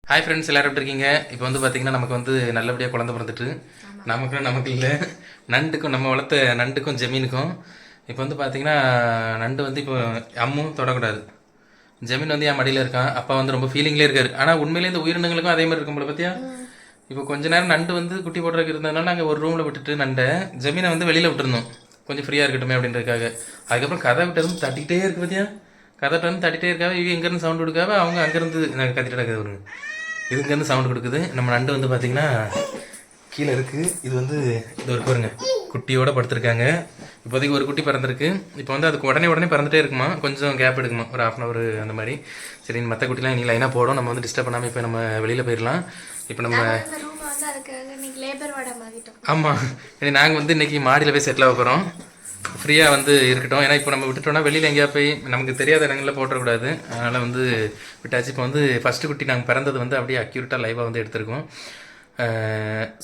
Hi friends, எல்லாரும் எப்படி இருக்கீங்க? இப்போ வந்து பார்த்தீங்கன்னா நமக்கு வந்து நல்லபடியாக குழந்தை பிறந்துட்டு நமக்கு இல்லை, நண்டுக்கும் நம்ம வளர்த்த நண்டுக்கும் ஜமீனுக்கும் இப்போ வந்து பார்த்தீங்கன்னா நண்டு வந்து இப்போ அம்மும் தொடக்கூடாது. ஜமீன் வந்து என் மடியில் இருக்கான். அப்பா வந்து ரொம்ப ஃபீலிங்லேயே இருக்காரு. ஆனால் உண்மையிலேயே இந்த உயிரினங்களுக்கும் அதே மாதிரி இருக்கும் போல பார்த்தியா. இப்போ கொஞ்ச நேரம் நண்டு வந்து குட்டி போடுறதுக்கு இருந்ததுனால நாங்கள் ஒரு ரூமில் விட்டுட்டு நண்டை ஜமீனை வந்து வெளியில் விட்டுருந்தோம், கொஞ்சம் ஃப்ரீயாக இருக்கட்டுமே அப்படின்றதுக்காக. அதுக்கப்புறம் கதை விட்டு தட்டிகிட்டே இருக்கு பார்த்தியா. கதை வந்து தட்டிகிட்டே இருக்காவே, இவங்க எங்கேருந்து சவுண்ட் கொடுக்காம அவங்க அங்கேருந்து நாங்கள் கத்திட்டு கிடக்குது. ஒரு இதுங்கேருந்து சவுண்ட் கொடுக்குது. நம்ம நண்டு வந்து பார்த்திங்கன்னா கீழே இருக்குது. இது வந்து இது ஒரு பாருங்க, குட்டியோட படுத்திருக்காங்க. இப்போதைக்கு ஒரு குட்டி பிறந்திருக்கு. இப்போ வந்து அதுக்கு உடனே பிறந்துட்டே இருக்குமா, கொஞ்சம் கேப் எடுக்குமா, ஒரு ½ hour அந்த மாதிரி. சரி, மற்ற குட்டிலாம் நீ லைனாக போடும், நம்ம வந்து டிஸ்டர்ப் பண்ணாமல் இப்போ நம்ம வெளியில் போயிடலாம். இப்போ நம்ம ஆமாம், நாங்கள் வந்து இன்றைக்கி மாடியில் போய் செட்டில் ஆக போகிறோம். ஃப்ரீயாக வந்து இருக்கட்டும். ஏன்னா இப்போ நம்ம விட்டுட்டோம்னா வெளியில் எங்கேயா போய் நமக்கு தெரியாத இடங்களில் போட்டக்கூடாது. அதனால் வந்து விட்டாச்சு. இப்போ வந்து ஃபஸ்ட்டு குட்டி நாங்கள் பிறந்தது வந்து அப்படியே அக்யூரேட்டாக லைவாக வந்து எடுத்திருக்கோம்.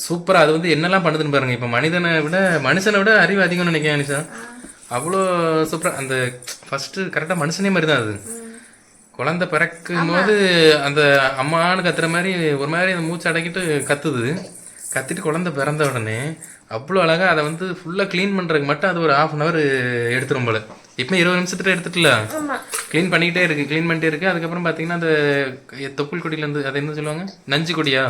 சூப்பராக அது வந்து என்னெல்லாம் பண்ணுதுன்னு பாருங்கள். இப்போ மனுஷனை விட அறிவு அதிகம்னு நினைக்கிறேன் அனிஷா. அவ்வளோ சூப்பராக அந்த ஃபஸ்ட்டு கரெக்டாக மனுஷனே மாதிரி தான் அது. குழந்தை பிறக்கும் போது அந்த அம்மானு கத்துற மாதிரி ஒரு மாதிரி அந்த மூச்சு அடக்கிட்டு கத்துது. கத்திட்டு குழந்தை பிறந்த உடனே அவ்வளோ அழகாக அதை வந்து ஃபுல்லாக க்ளீன் பண்ணுறதுக்கு மட்டும் அது ஒரு ½ hour எடுத்துரும் போல. இப்போ 20 நிமிஷத்துல எடுத்துட்டுல க்ளீன் பண்ணிக்கிட்டே இருக்குது, க்ளீன் பண்ணிட்டே இருக்குது. அதுக்கப்புறம் பார்த்தீங்கன்னா அந்த தொப்புள் கொடியிலேருந்து அதை என்ன சொல்லுவாங்க, நஞ்சு கொடியா,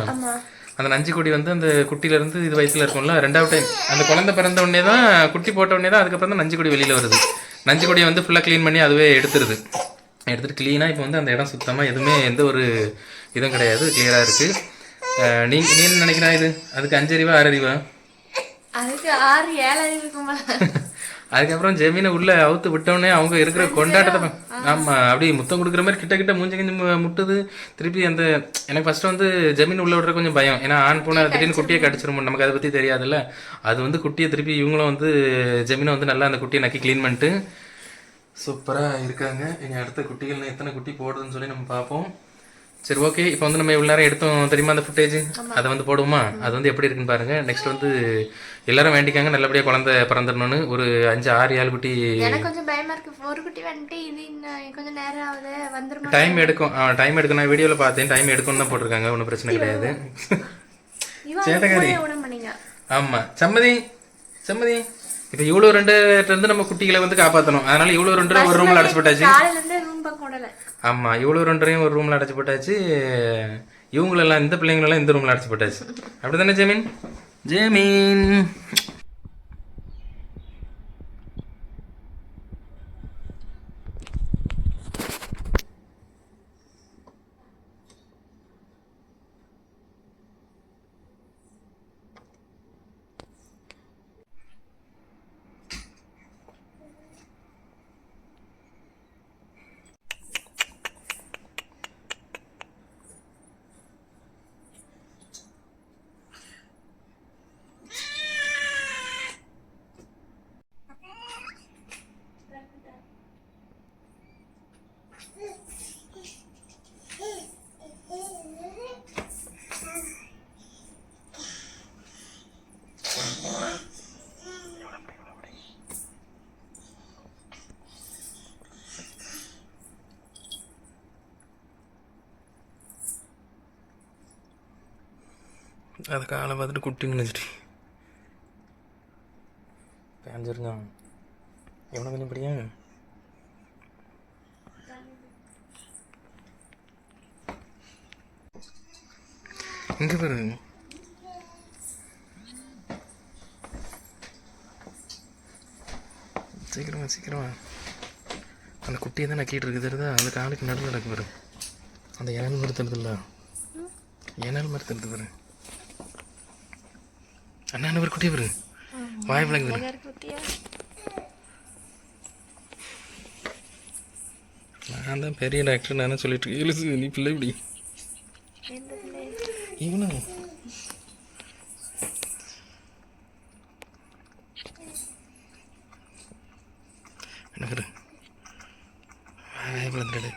அந்த நஞ்சு கொடி வந்து அந்த குட்டியிலேருந்து இது வயசில் இருக்கும்ல, 2வது டைம் அந்த குழந்தை பிறந்த உடனே தான், குட்டி போட்ட உடனே தான் அதுக்கப்புறம் தான் நஞ்சு கொடி வெளியில் வருது. நஞ்சு கொடியை வந்து ஃபுல்லாக க்ளீன் பண்ணி அதுவே எடுத்துருது. எடுத்துகிட்டு க்ளீனாக இப்போ வந்து அந்த இடம் சுத்தமாக எதுவுமே எந்த ஒரு இதுவும் கிடையாது, கிளியராக இருக்குது. நீ என்ன நினைக்கிறா? இது அதுக்கு 5 அறிவா 6 அறிவா? அதுக்கு 6 7 அறிவு இருக்குமா? அதுக்கப்புறம் ஜெமீனை உள்ளே அவுத்து விட்டோடனே அவங்க இருக்கிற கொண்டாட்டத்தை, ஆமாம், அப்படி முத்தம் கொடுக்குற மாதிரி கிட்ட மூஞ்சி கிஞ்சி முட்டுது. திருப்பி அந்த எனக்கு ஃபஸ்ட்டு வந்து ஜமீன் உள்ளே விடுற கொஞ்சம் பயம். ஏன்னா ஆண் பூனை திடீர்னு குட்டியை கடிச்சிரும், நமக்கு அதை பற்றி தெரியாதுல்ல. அது வந்து குட்டியை திருப்பி இவங்களும் வந்து ஜமீனை வந்து நல்லா அந்த குட்டியை நக்கி க்ளீன் பண்ணிட்டு சூப்பராக இருக்காங்க. இனி அடுத்த குட்டிகள் எத்தனை குட்டி போடுதுன்னு சொல்லி நம்ம பார்ப்போம். சரி, ஓகே. இப்போ வந்து நம்ம இவ்வளோ நேரம் எடுத்தோம் தெரியுமா அந்த ஃபுட்டேஜ், அதை வந்து போடுவோமா? அது வந்து எப்படி இருக்குன்னு பாருங்க. நெக்ஸ்ட் வந்து எல்லாரும் வேண்டிக்காங்க நல்லபடியாக குழந்தை பிறந்துடணும்னு. ஒரு 5 6 7 குட்டி. எனக்கு கொஞ்சம் பயமா இருக்கு, ஒரு குட்டி வந்துட்டு இது கொஞ்சம் நேரம் ஆகுது, வந்துருமா? டைம் எடுக்கும், டைம் எடுக்கும். நான் வீடியோவில் பார்த்தேன், டைம் எடுக்கும்னு தான் போட்டிருக்காங்க. ஒன்றும் பிரச்சனை கிடையாது. சேட்டகாரி. ஆமாம், சம்மதி. இப்போ இவ்வளோ 2 நம்ம குட்டிகளை வந்து காப்பாற்றணும். அதனால இவ்வளோ 2 ஒரு ரூமில் அடைச்சு போட்டாச்சு. ஆமாம், இவ்வளோ 2 ஒரு ரூமில் அடைச்சி போட்டாச்சு. இவங்களெல்லாம் இந்த பிள்ளைங்களெல்லாம் இந்த ரூமில் அடைச்சி போட்டாச்சு. அப்படி தானே ஜெமீன்? அது காலை பார்த்துட்டு குட்டின்னு நினச்சிட்டு பேஞ்சிருந்தான். எவனை கொஞ்சம் படியா இங்கே பாரு. சீக்கிரமா அந்த குட்டியை தான் நக்கிட்டு இருக்குது தெரியுதா? அந்த காலுக்கு நடுவில் நடக்கு பாரு. அந்த இனல் மாதிரி தருதுல்ல, இனல் மாதிரி தருது பாரு. அண்ணா ஒரு குட்டியை பாரு, வாய் விளங்குது. நான் தான் பெரிய டாக்டர் நானே சொல்லிட்டு இருக்கேன். நீ பிள்ளை இப்படி இவனும் என்ன பாரு, வாய் விளந்துடு.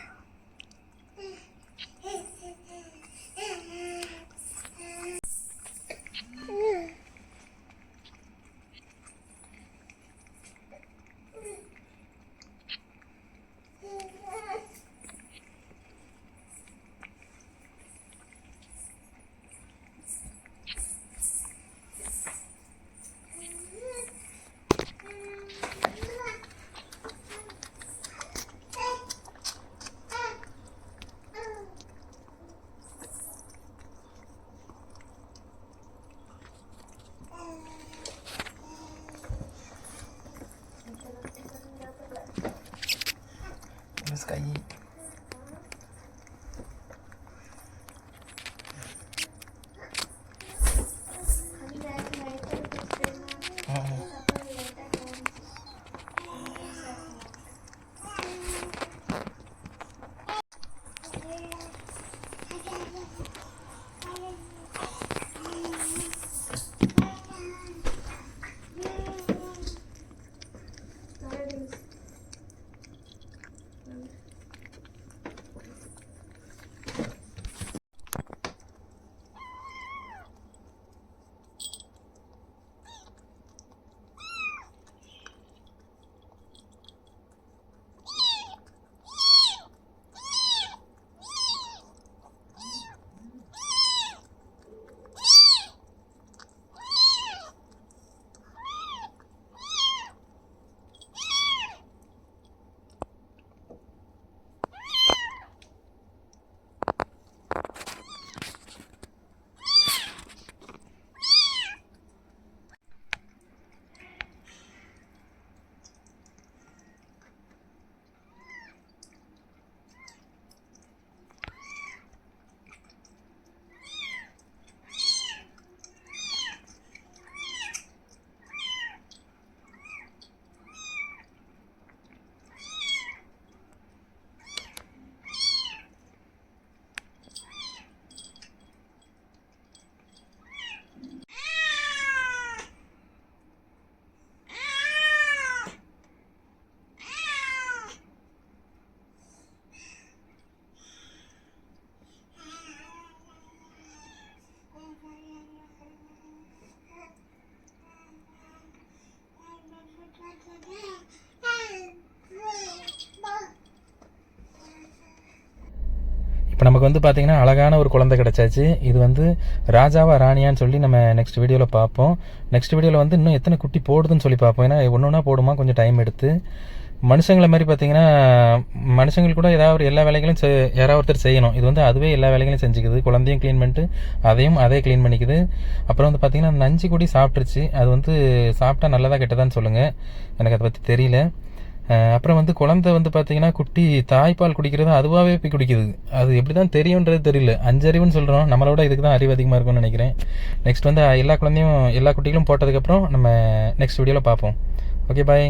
இப்போ நமக்கு வந்து பார்த்திங்கன்னா அழகான ஒரு குழந்தை கிடச்சாச்சு. இது வந்து ராஜாவா ராணியான்னு சொல்லி நம்ம நெக்ஸ்ட் வீடியோவில் பார்ப்போம். நெக்ஸ்ட் வீடியோவில் வந்து இன்னும் எத்தனை குட்டி போடுதுன்னு சொல்லி பார்ப்போம். ஏன்னா ஒன்று ஒன்றா போடுமா, கொஞ்சம் டைம் எடுத்து. மனுஷங்களை மாதிரி பார்த்திங்கன்னா மனுஷங்களுக்கு கூட ஏதாவது எல்லா வேலைகளும் யாராவது ஒருத்தர் செய்யணும். இது வந்து அதுவே எல்லா வேலைகளையும் செஞ்சுக்குது. குழந்தையும் க்ளீன் பண்ணிட்டு அதே க்ளீன் பண்ணிக்குது. அப்புறம் வந்து பார்த்திங்கன்னா நஞ்சு கூடி சாப்பிட்ருச்சு. அது வந்து சாப்பிட்டா நல்லதா கெட்டதான்னு சொல்லுங்கள், எனக்கு அதை பற்றி தெரியல. அப்புறம் வந்து குழந்தை வந்து பார்த்தீங்கன்னா குட்டி தாய்ப்பால் குடிக்கிறது அதுவாகவே போய் குடிக்குது. அது எப்படி தான் தெரியுன்றது தெரியல. 5 அறிவுன்னு சொல்கிறோம், நம்மளோட இதுக்கு தான் அறிவு அதிகமாக இருக்கும்னு நினைக்கிறேன். நெக்ஸ்ட் வந்து எல்லா குழந்தையும் எல்லா குட்டிகளும் போட்டதுக்கப்புறம் நம்ம நெக்ஸ்ட் வீடியோவில் பார்ப்போம். ஓகே, பாய்.